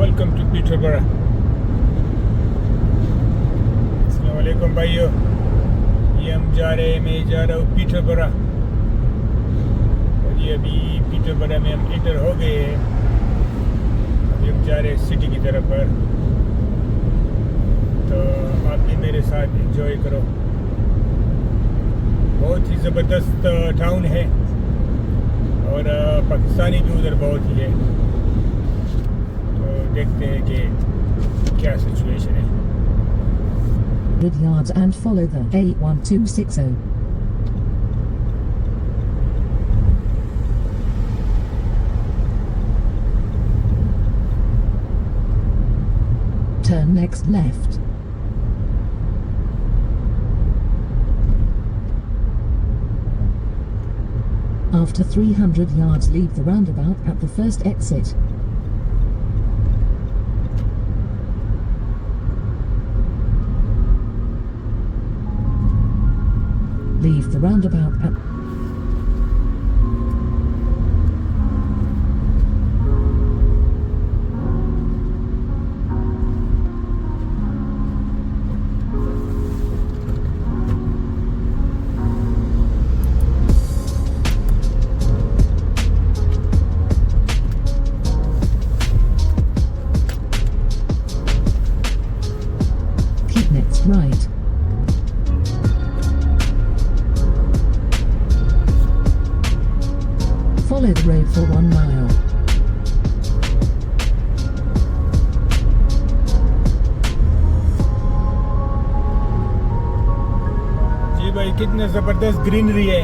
Welcome to Peterborough. अस्सलाम वालेकुम भाइयों, ये मैं जा रहा हूँ पीटरबरा। और ये अभी पीटरबरा में हम एंटर हो गए हैं। अभी हम जा रहे हैं सिटी की तरफ पर, तो आप भी मेरे साथ एंजॉय करो। बहुत ही ज़बरदस्त टाउन है और पाकिस्तानी भी उधर बहुत ही है। तो देखते हैं कि क्या सिचुएशन है। yards and follow the A1260. Turn next left. After 300 yards, leave the roundabout at the first exit. Leave the roundabout at keep next right. Follow the road for 1 mile. जी भाई, कितने ज़बरदस्त ग्रीनरी है,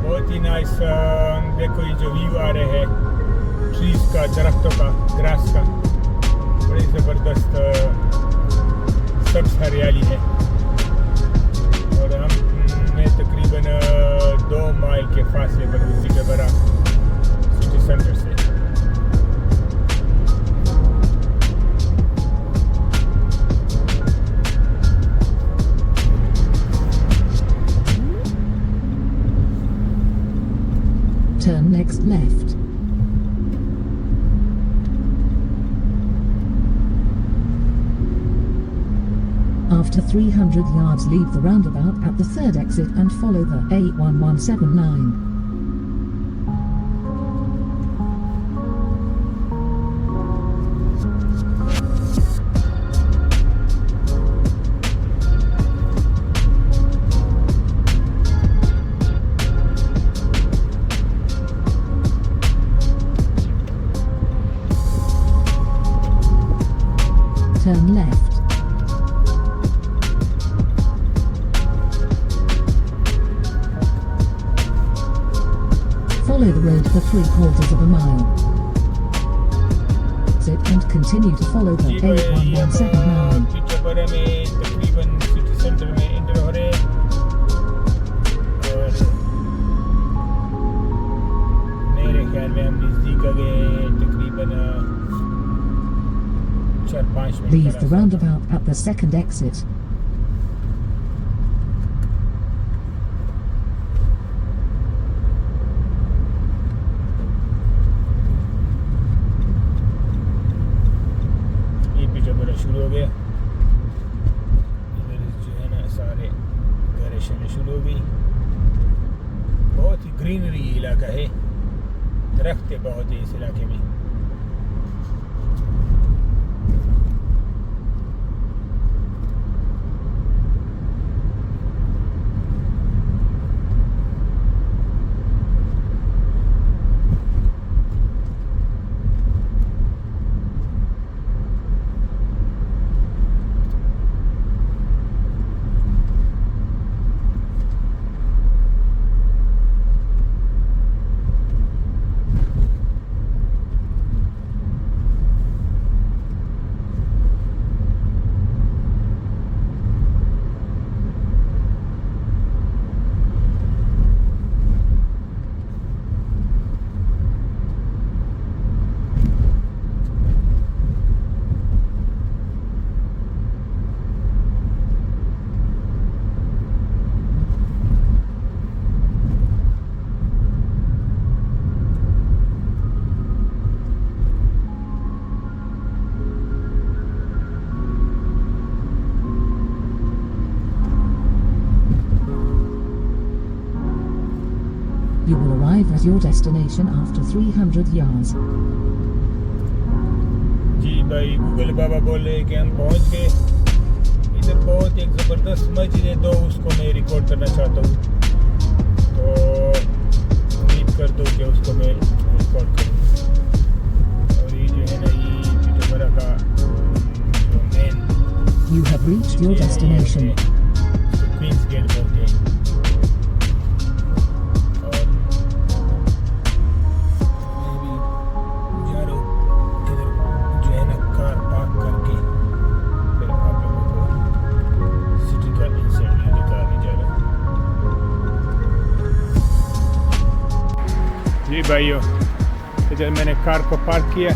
बहुत ही nice. देखो ये जो view आ रहे हैं ट्रीज का, दरख्तों का, ग्रास का, बड़ी ज़बरदस्त सब्ज हरियाली है। और हम मैं तकरीबन 2 माइल के फासले पर हूँ पीटरबरा सिटी सेंटर से। Turn next left. After 300 yards, leave the roundabout at the third exit and follow the A1179. Turn left. Follow the road for 3/4 of a mile. Exit and continue to follow the A1179. Peterborough में तकरीबन city centre में enter हो रहे हैं और मेरे ख्याल में हम नज़दीक आ गए तकरीबन 4-5 minute. Leave the roundabout at the second exit. शुरू हो गया, इधर जो है ना सारे घर शुरू हो गई। बहुत ही ग्रीनरी इलाका है, दरख्त बहुत है इस इलाके में। arrive at your destination after 300 yards. जी भाई गूगल बाबा बोल रहे हैं कि हम पहुंच गए। इधर बहुत एक ज़बरदस्त मस्जिद है, तो उसको मैं रिकॉर्ड करना चाहता हूँ, तो उम्मीद करता हूँ कि उसको मैं रिकॉर्ड करूँ। और ये जो है ना, ये पीटरबरा का जो main You have reached your destination. Queensgate बोलते हैं। और मैं भी जा रहा हूँ इधर जो है ना, कार पार्क करके फिर आप लोगों को सिटी का इनसाइड व्यू दिखाने जा रहा हूँ। जी भाइयों, इधर मैंने कार को पार्क किया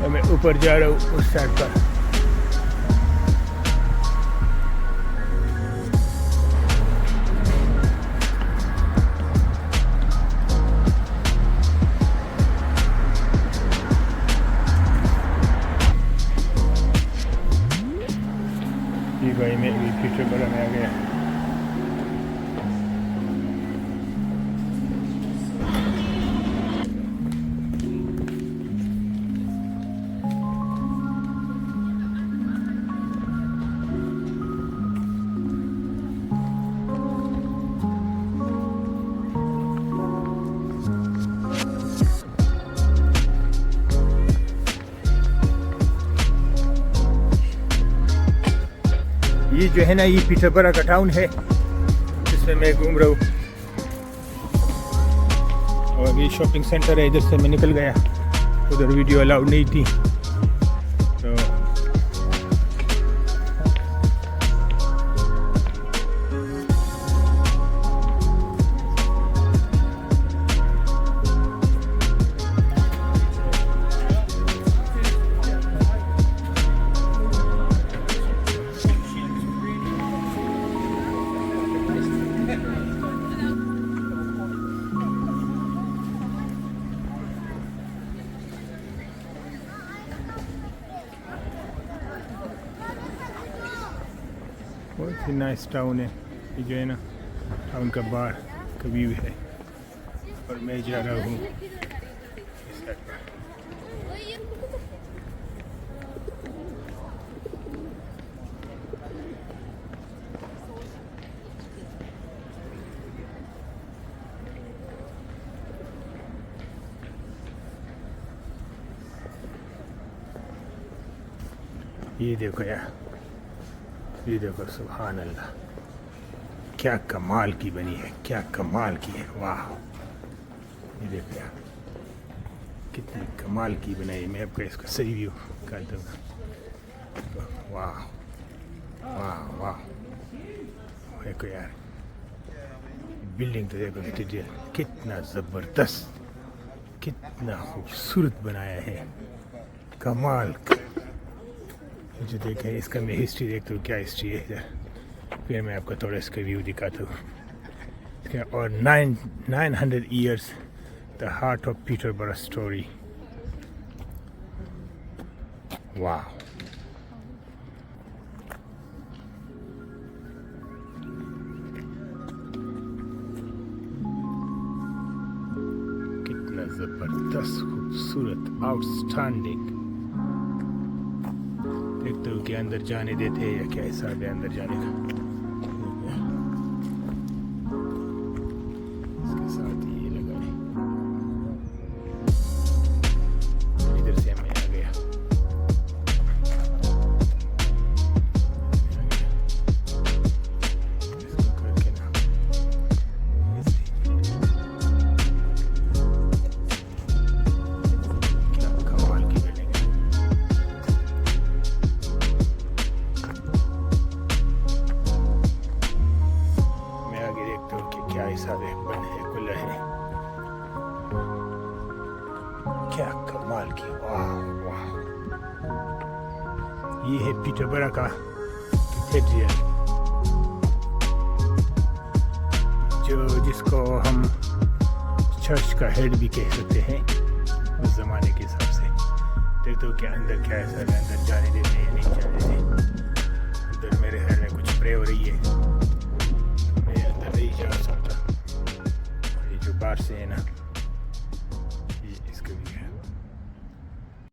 और मैं ऊपर जा रहा हूँ उस साइड पर। भाई मैं भी पीटरबरा में आ गया। ये जो है ना, ये पीटरबरा का टाउन है जिसमें मैं घूम रहा हूँ। और ये शॉपिंग सेंटर है, इधर से मैं निकल गया, उधर वीडियो अलाउड नहीं थी तो बहुत ही नाइस टाउन है। ये जो है ना, टाउन का बाहर का व्यू है और मैं जा रहा हूँ इस साइड पर। ये देखो यार, ये देखो, सुभान अल्लाह, क्या कमाल की बनी है, क्या कमाल की है, वाह। ये देखो यार, कितनी कमाल की बनाई है। मैं आपको इसका सही व्यू कर दूँगा। वाह वाह वाह, देखो यार, बिल्डिंग तो देखो कितना ज़बरदस्त, कितना खूबसूरत बनाया है, कमाल का। जो देखा है, इसका मैं हिस्ट्री देखता हूँ, क्या हिस्ट्री है इधर, फिर मैं आपको थोड़ा इसका व्यू दिखाता हूँ। और 900 years the heart of Peterborough story. वाह, कितना ज़बरदस्त, खूबसूरत, आउटस्टैंडिंग। देखते हो कि अंदर जाने देते हैं या क्या हिसाब है अंदर जाने का। इसके साथ ही ये लगा है। इधर से मैं आ गया। इसको करके ना क्या कमाल की बिल्डिंग है। क्या हिसाब है, बन है, खुला है, क्या कमाल की, वाह वाह। ये है पीटरबरा का कैथेड्रल, जिसको हम चर्च का हेड भी कह सकते हैं उस ज़माने के हिसाब से। देखते हो कि अंदर क्या हिसाब है, अंदर जाने देते हैं नहीं जाने देते। अंदर मेरे ख्याल में कुछ प्रे हो रही है, मैं अंदर नहीं जा सकता। ये जो बाहर बाहर से है ना।